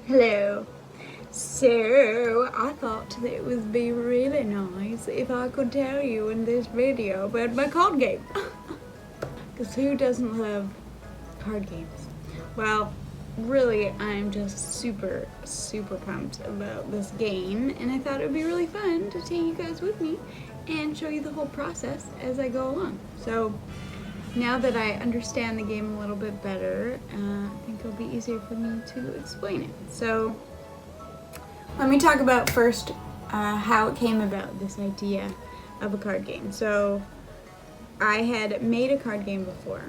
Hello. So, I thought that it would be really nice if I could tell you in this video about my card game. Because who doesn't love card games? Well, really, I'm just super pumped about this game, and I thought it would be really fun to take you guys with me and show you the whole process as I go along. So, now that I understand the game a little bit better, I think it'll be easier for me to explain it. So, let me talk about first how it came about, this idea of a card game. So, I had made a card game before.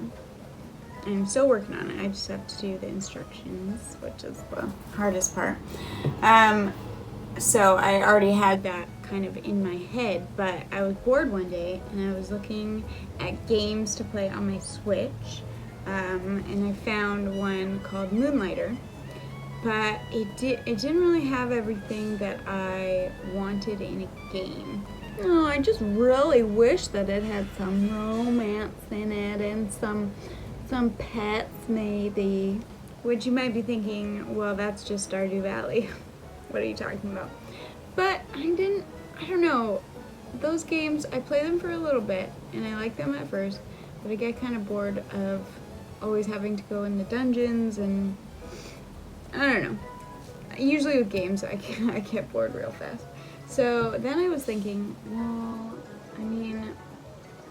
I'm still working on it. I just have to do the instructions, which is the hardest part. So I already had that kind of in my head, but I was bored one day and I was looking at games to play on my Switch, and I found one called Moonlighter, but it didn't really have everything that I wanted in a game. No, I just really wish that it had some romance in it and some pets maybe. Which you might be thinking, well, that's just Stardew Valley. What are you talking about? But I don't know. Those games, I play them for a little bit, and I like them at first, but I get kind of bored of always having to go in the dungeons, and I don't know. Usually with games, I get bored real fast. So then I was thinking, well, I mean,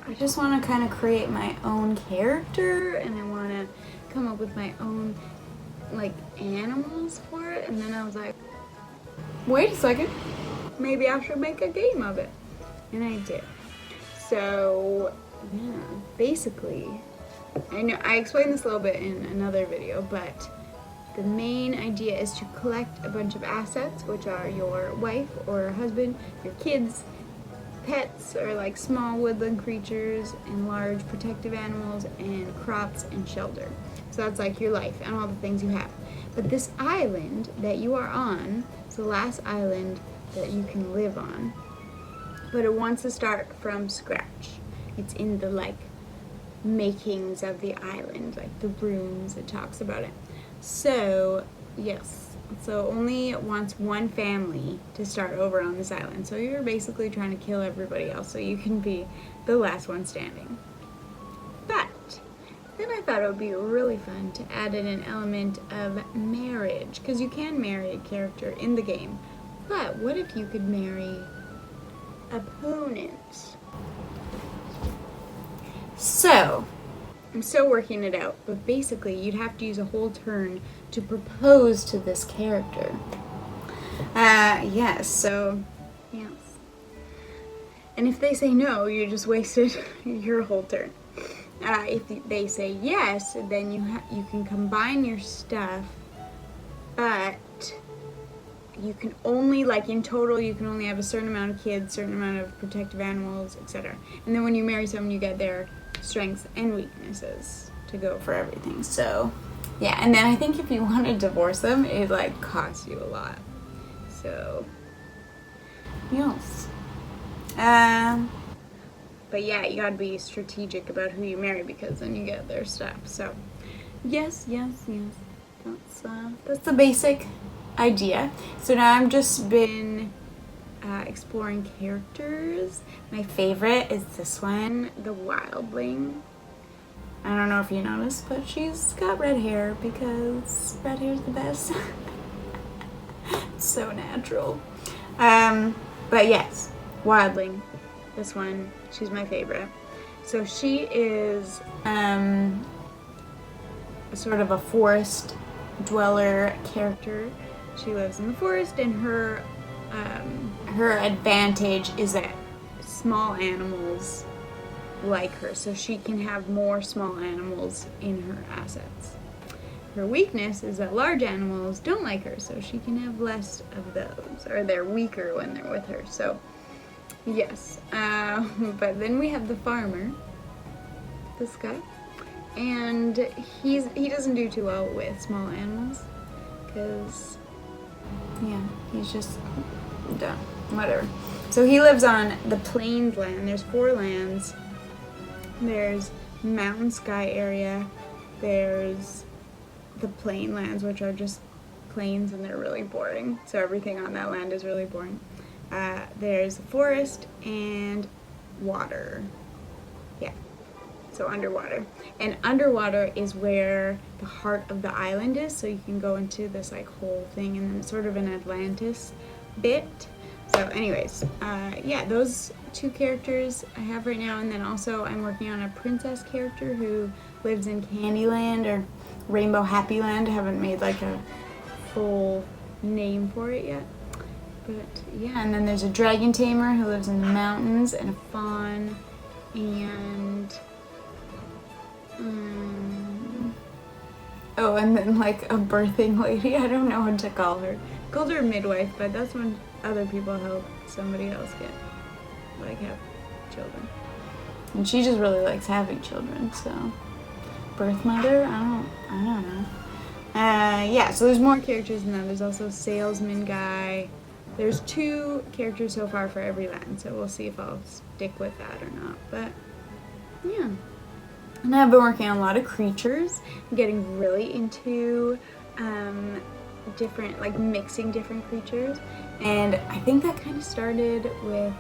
I just want to kind of create my own character, and I want to come up with my own, like, animals for it, and then I was like, wait a second, maybe I should make a game of it. And I did. So, yeah, basically, I know I explained this a little bit in another video, but the main idea is to collect a bunch of assets, which are your wife or husband, your kids, pets, or like small woodland creatures, and large protective animals, and crops and shelter. So that's like your life and all the things you have. But this island that you are on, it's the last island that you can live on, but it wants to start from scratch. It's in the like makings of the island, like the runes, it talks about it. So yes, so only wants one family to start over on this island. So you're basically trying to kill everybody else so you can be the last one standing. But then I thought it would be really fun to add in an element of marriage, because you can marry a character in the game. But what if you could marry opponents? So, I'm still working it out, but basically you'd have to use a whole turn to propose to this character. Yes, so, yes. And if they say no, you just wasted your whole turn. If they say yes, then you can combine your stuff, but you can only, like in total, you can only have a certain amount of kids, certain amount of protective animals, etc. And then when you marry someone, you get their strengths and weaknesses to go for everything. So, yeah, and then I think if you want to divorce them, it like costs you a lot. So, yes. But yeah, you gotta be strategic about who you marry, because then you get their stuff. So, yes. That's the basic idea. So now I've just been exploring characters. My favorite is this one, the Wildling. I don't know if you noticed, but she's got red hair because red hair's the best. It's so natural. But yes, Wildling. This one, she's my favorite. So she is sort of a forest dweller character. She lives in the forest, and her advantage is that small animals like her, so she can have more small animals in her assets. Her weakness is that large animals don't like her, so she can have less of those, or they're weaker when they're with her. So yes, but then we have the farmer, this guy, and he doesn't do too well with small animals, because yeah, he's just done. Whatever. So he lives on the plains land. There's 4 lands. There's mountain sky area. There's the plain lands, which are just plains and they're really boring. So everything on that land is really boring. There's forest and water. Yeah. So underwater. And underwater is where the heart of the island is, so you can go into this like whole thing, and then it's sort of an Atlantis bit. So anyways, yeah, those two characters I have right now, and then also I'm working on a princess character who lives in Candyland or Rainbow Happy Land. I haven't made like a full name for it yet. But yeah, and then there's a dragon tamer who lives in the mountains, and a fawn, and oh, and then like a birthing lady. I don't know what to call her. I called her midwife, but that's when other people help somebody else get have children. And she just really likes having children, so birth mother. I don't know. Yeah. So there's more characters than that. There's also salesman guy. There's 2 characters so far for every land, so we'll see if I'll stick with that or not. But yeah. And I've been working on a lot of creatures. I'm getting really into different, like mixing different creatures. And I think that kind of started with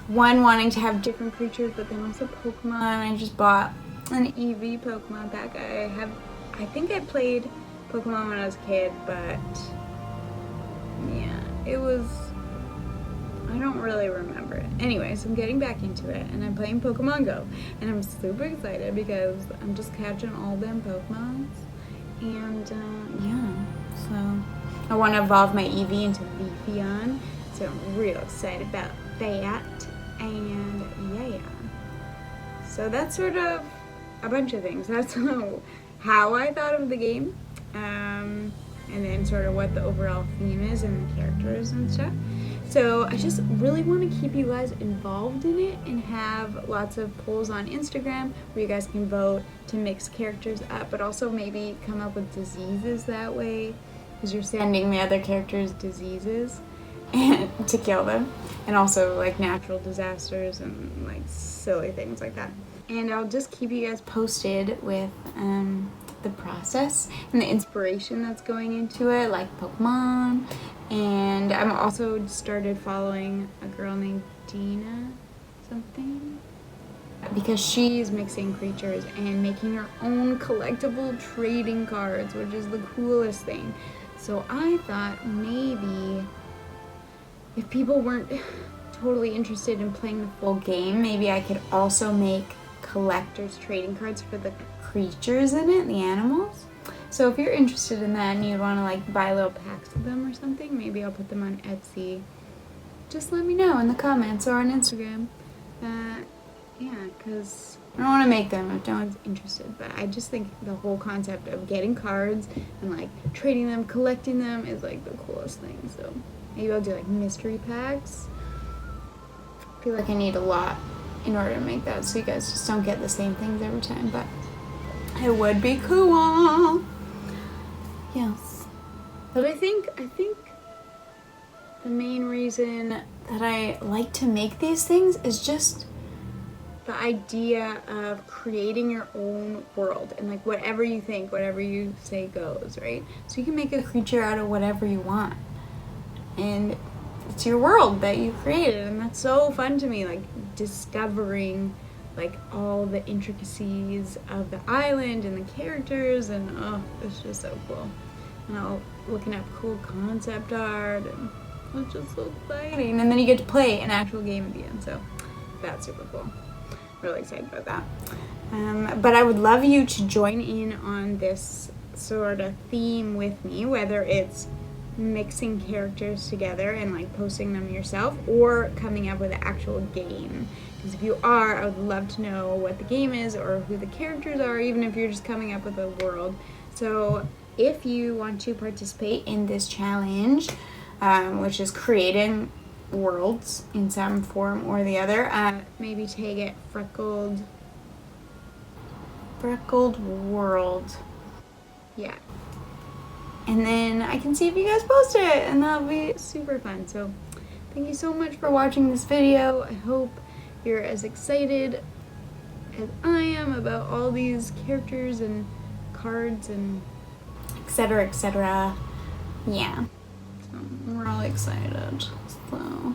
one wanting to have different creatures, but then also Pokemon. I just bought an Eevee Pokemon pack. I think I played Pokemon when I was a kid, but yeah, I don't really remember it. Anyways, I'm getting back into it, and I'm playing Pokemon Go, and I'm super excited because I'm just catching all them Pokemons, and yeah, so I want to evolve my Eevee into Leafeon, so I'm real excited about that, and yeah. So that's sort of a bunch of things. That's how I thought of the game, and then sort of what the overall theme is and the characters and stuff. So I just really want to keep you guys involved in it and have lots of polls on Instagram where you guys can vote to mix characters up, but also maybe come up with diseases that way, because you're sending the other characters diseases to kill them, and also like natural disasters and like silly things like that. And I'll just keep you guys posted with the process and the inspiration that's going into it, like Pokemon. And I'm also started following a girl named Dina something, because she's mixing creatures and making her own collectible trading cards, which is the coolest thing. So I thought maybe if people weren't totally interested in playing the full game, maybe I could also make collector's trading cards for the creatures in it, the animals. So if you're interested in that and you'd want to like buy little packs of them or something, maybe I'll put them on Etsy. Just let me know in the comments or on Instagram. Yeah, because I don't want to make them if no one's interested, but I just think the whole concept of getting cards and like trading them, collecting them is like the coolest thing. So maybe I'll do like mystery packs. I feel like I need a lot in order to make that, so you guys just don't get the same things every time, but it would be cool. Yes. But I think the main reason that I like to make these things is just the idea of creating your own world, and like whatever you think, whatever you say goes, right? So you can make a creature out of whatever you want, and it's your world that you created, and that's so fun to me, like discovering like all the intricacies of the island and the characters, and oh, it's just so cool. And I'll looking up cool concept art, and it's just so exciting. And then you get to play an actual game at the end, so that's super cool. Really excited about that. But I would love you to join in on this sort of theme with me, whether it's mixing characters together and like posting them yourself, or coming up with an actual game. Because if you are, I would love to know what the game is or who the characters are, even if you're just coming up with a world. So if you want to participate in this challenge, which is creating worlds in some form or the other, maybe tag it freckled world. Yeah. And then I can see if you guys post it, and that'll be super fun. So thank you so much for watching this video. I hope you're as excited as I am about all these characters and cards and etc., etc. Yeah. So we're all excited. So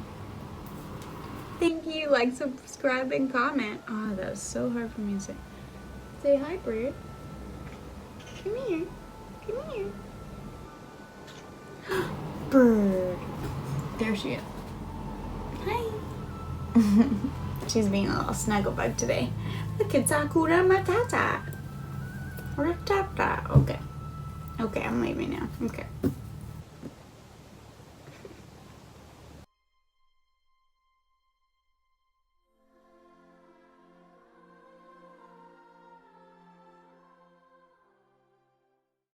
thank you. Like, subscribe, and comment. Oh, that was so hard for me to say. Say hi, Bird. Come here. Come here. Bird. There she is. Hi. She's being a little snuggle bug today. Look, it's Sakura Matata. Ratata. Okay. Okay, I'm leaving now. Okay.